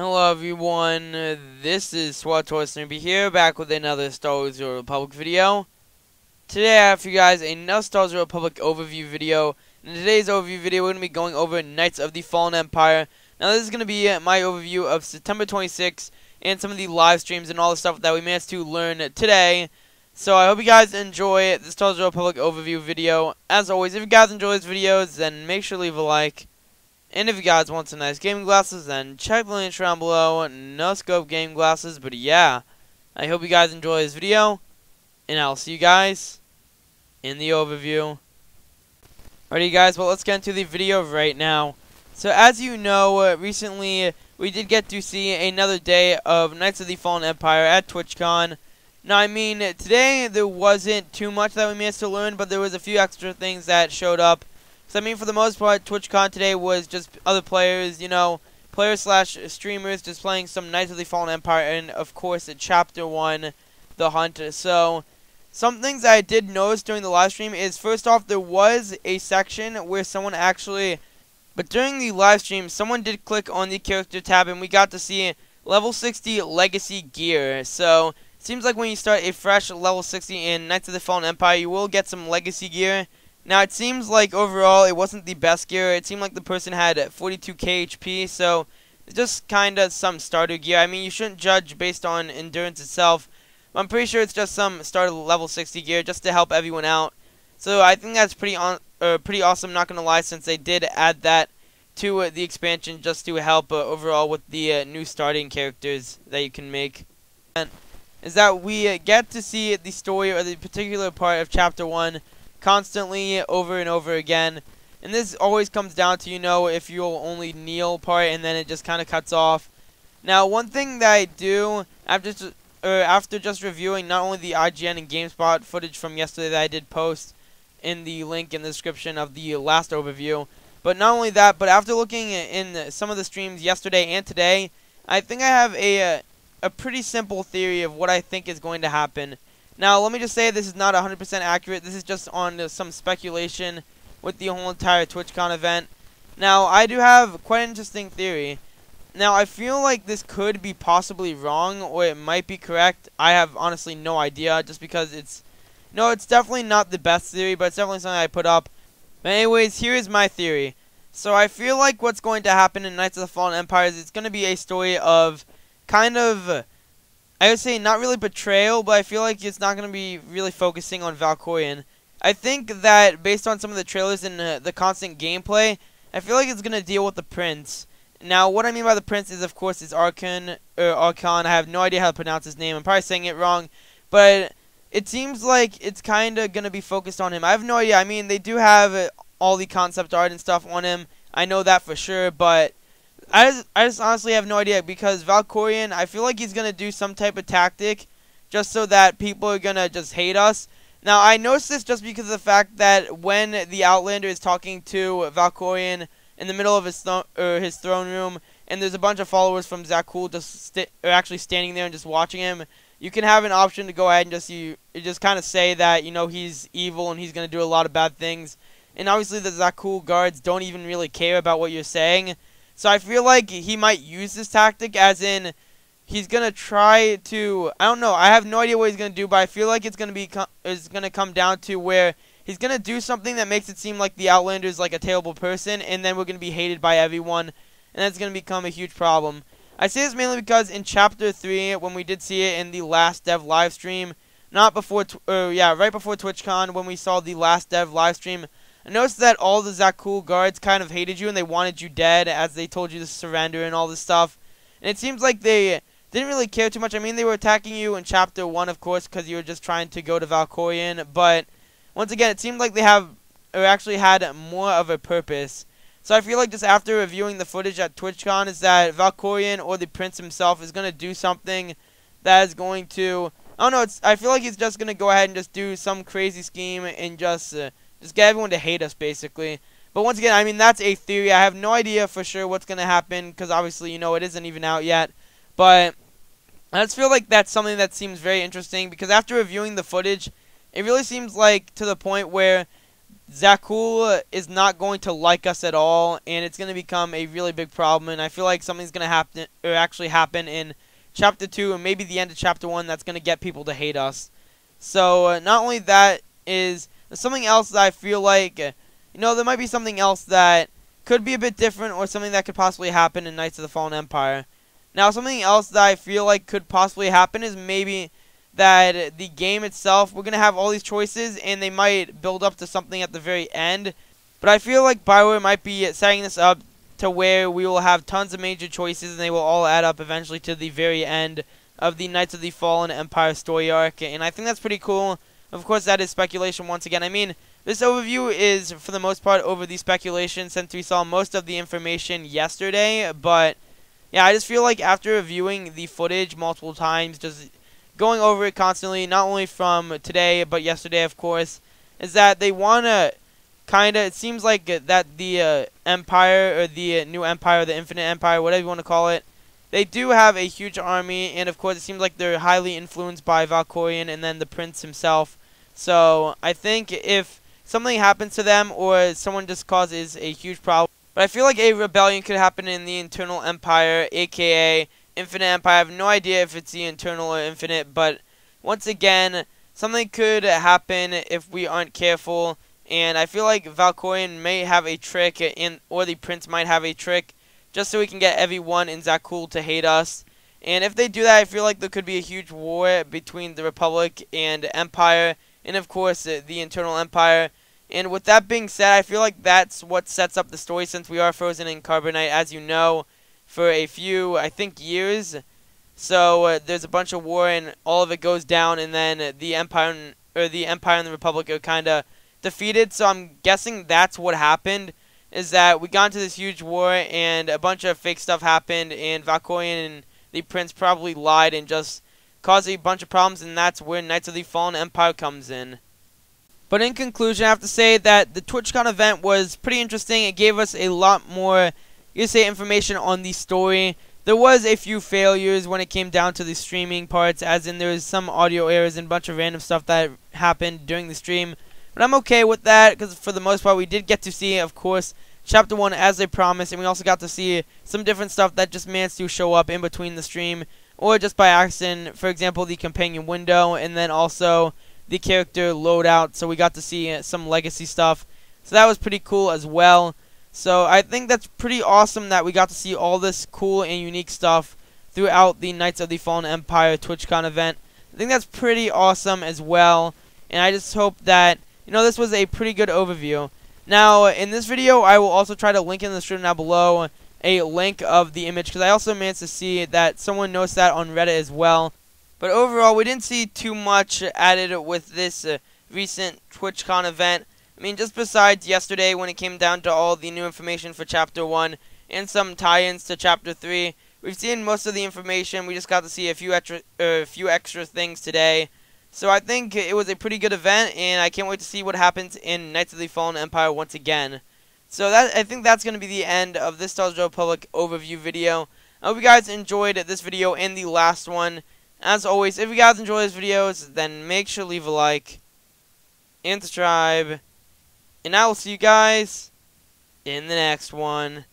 Hello everyone, this is Supersnoopy here, back with another Star Wars The Old Republic video. Today I have for you guys another Star Wars The Old Republic overview video. In today's overview video, we're going to be going over Knights of the Fallen Empire. Now this is going to be my overview of September 26th and some of the live streams and all the stuff that we managed to learn today. So I hope you guys enjoy the Star Wars The Old Republic overview video. As always, if you guys enjoy these videos, then make sure to leave a like. And if you guys want some nice gaming glasses, then check the links down below. No scope gaming glasses, but yeah. I hope you guys enjoy this video, and I'll see you guys in the overview. Alrighty guys, well let's get into the video right now. So as you know, recently we did get to see another day of Knights of the Fallen Empire at TwitchCon. Now I mean, today there wasn't too much that we managed to learn, but there was a few extra things that showed up. So I mean, for the most part, TwitchCon today was just other players, you know, players/streamers just playing some Knights of the Fallen Empire, and of course, Chapter 1, The Hunt. So, some things I did notice during the live stream is, first off, there was a section where someone actually, but during the live stream, someone did click on the character tab, and we got to see level 60 legacy gear. So, it seems like when you start a fresh level 60 in Knights of the Fallen Empire, you will get some legacy gear. Now, it seems like overall it wasn't the best gear. It seemed like the person had 42k HP, so it's just kind of some starter gear. I mean, you shouldn't judge based on endurance itself. But I'm pretty sure it's just some starter level 60 gear just to help everyone out. So I think that's pretty awesome, not going to lie, since they did add that to the expansion just to help overall with the new starting characters that you can make. And is that we get to see the story or the particular part of Chapter 1 constantly over and over again, and this always comes down to, you know, if you'll only kneel part and then it just kind of cuts off. Now one thing that I do after just reviewing not only the IGN and GameSpot footage from yesterday that I did post in the link in the description of the last overview, but not only that, but after looking in some of the streams yesterday and today, I think I have a pretty simple theory of what I think is going to happen. Now, let me just say this is not 100% accurate. This is just on some speculation with the whole entire TwitchCon event. Now, I do have quite an interesting theory. Now, I feel like this could be possibly wrong, or it might be correct. I have honestly no idea, just because it's definitely not the best theory, but it's definitely something I put up. But anyways, here is my theory. So, I feel like what's going to happen in Knights of the Fallen Empire is it's going to be a story of kind of, I would say not really betrayal, but I feel like it's not going to be really focusing on Valkorion. I think that based on some of the trailers and the constant gameplay, I feel like it's going to deal with the Prince. Now, what I mean by the Prince is, of course, is Archon. I have no idea how to pronounce his name. I'm probably saying it wrong, but it seems like it's kind of going to be focused on him. I have no idea. I mean, they do have all the concept art and stuff on him. I know that for sure, but I just honestly have no idea, because Valkorion, I feel like he's going to do some type of tactic just so that people are going to just hate us. Now, I noticed this just because of the fact that when the Outlander is talking to Valkorion in the middle of his throne room, and there's a bunch of followers from Zakuul just actually standing there and just watching him, you can have an option to go ahead and just kind of say that, you know, he's evil and he's going to do a lot of bad things. And obviously the Zakuul guards don't even really care about what you're saying. So I feel like he might use this tactic, as in he's gonna try to, I don't know, I have no idea what he's gonna do, but I feel like it's gonna come down to where he's gonna do something that makes it seem like the Outlander is like a terrible person, and then we're gonna be hated by everyone, and that's gonna become a huge problem. I say this mainly because in Chapter 3, when we did see it in the last dev live stream, right before TwitchCon, when we saw the last dev live stream, I noticed that all the Zakuul guards kind of hated you and they wanted you dead, as they told you to surrender and all this stuff. And it seems like they didn't really care too much. I mean, they were attacking you in Chapter 1, of course, because you were just trying to go to Valkorion. But once again, it seemed like they actually had more of a purpose. So I feel like just after reviewing the footage at TwitchCon is that Valkorion or the Prince himself is going to do something that is going to, I don't know, I feel like he's just going to go ahead and just do some crazy scheme and just get everyone to hate us, basically. But once again, I mean, that's a theory. I have no idea for sure what's going to happen, because obviously, you know, it isn't even out yet. But I just feel like that's something that seems very interesting, because after reviewing the footage, it really seems like to the point where Zakul is not going to like us at all, and it's going to become a really big problem. And I feel like something's going to happen, or actually happen in Chapter 2 and maybe the end of Chapter 1 that's going to get people to hate us. So not only that, is something else that I feel like, there might be something else that could be a bit different, or something that could possibly happen in Knights of the Fallen Empire. Now, something else that I feel like could possibly happen is maybe that the game itself, we're going to have all these choices, and they might build up to something at the very end. But I feel like BioWare might be setting this up to where we will have tons of major choices, and they will all add up eventually to the very end of the Knights of the Fallen Empire story arc. And I think that's pretty cool. Of course, that is speculation once again. I mean, this overview is, for the most part, over the speculation, since we saw most of the information yesterday. But yeah, I just feel like after reviewing the footage multiple times, just going over it constantly, not only from today, but yesterday, of course, is that they want to it seems like that the Empire, or the New Empire, the Infinite Empire, whatever you want to call it, they do have a huge army, and of course it seems like they're highly influenced by Valkorion and then the Prince himself. So I think if something happens to them, or someone just causes a huge problem, but I feel like a rebellion could happen in the Internal Empire, aka Infinite Empire. I have no idea if it's the Internal or Infinite, but once again, something could happen if we aren't careful. And I feel like Valkorion may have a trick, or the Prince might have a trick, just so we can get everyone in Zakul to hate us. And if they do that, I feel like there could be a huge war between the Republic and Empire, and of course the Internal Empire. And with that being said, I feel like that's what sets up the story, since we are frozen in Carbonite, as you know, for a few, I think, years. So there's a bunch of war, and all of it goes down, and then the Empire and the Republic are kind of defeated. So I'm guessing that's what happened, is that we got into this huge war, and a bunch of fake stuff happened, and Valkorion and the Prince probably lied and just caused a bunch of problems, and that's where Knights of the Fallen Empire comes in. But in conclusion, I have to say that the TwitchCon event was pretty interesting. It gave us a lot more, information on the story. There was a few failures when it came down to the streaming parts, as in there was some audio errors and a bunch of random stuff that happened during the stream. But I'm okay with that, because for the most part we did get to see, of course, Chapter 1 as they promised, and we also got to see some different stuff that just managed to show up in between the stream, or just by accident. For example, the companion window, and then also the character loadout, so we got to see some legacy stuff. So that was pretty cool as well. So I think that's pretty awesome that we got to see all this cool and unique stuff throughout the Knights of the Fallen Empire TwitchCon event. I think that's pretty awesome as well, and I just hope that this was a pretty good overview. Now, in this video, I will also try to link in the description down below a link of the image, because I also managed to see that someone noticed that on Reddit as well. But overall, we didn't see too much added with this recent TwitchCon event. I mean, just besides yesterday when it came down to all the new information for Chapter 1 and some tie-ins to Chapter 3, we've seen most of the information. We just got to see a few extra things today. So I think it was a pretty good event, and I can't wait to see what happens in Knights of the Fallen Empire once again. So I think that's going to be the end of this Star Wars Republic overview video. I hope you guys enjoyed this video and the last one. As always, if you guys enjoy these videos, then make sure to leave a like and subscribe. And I will see you guys in the next one.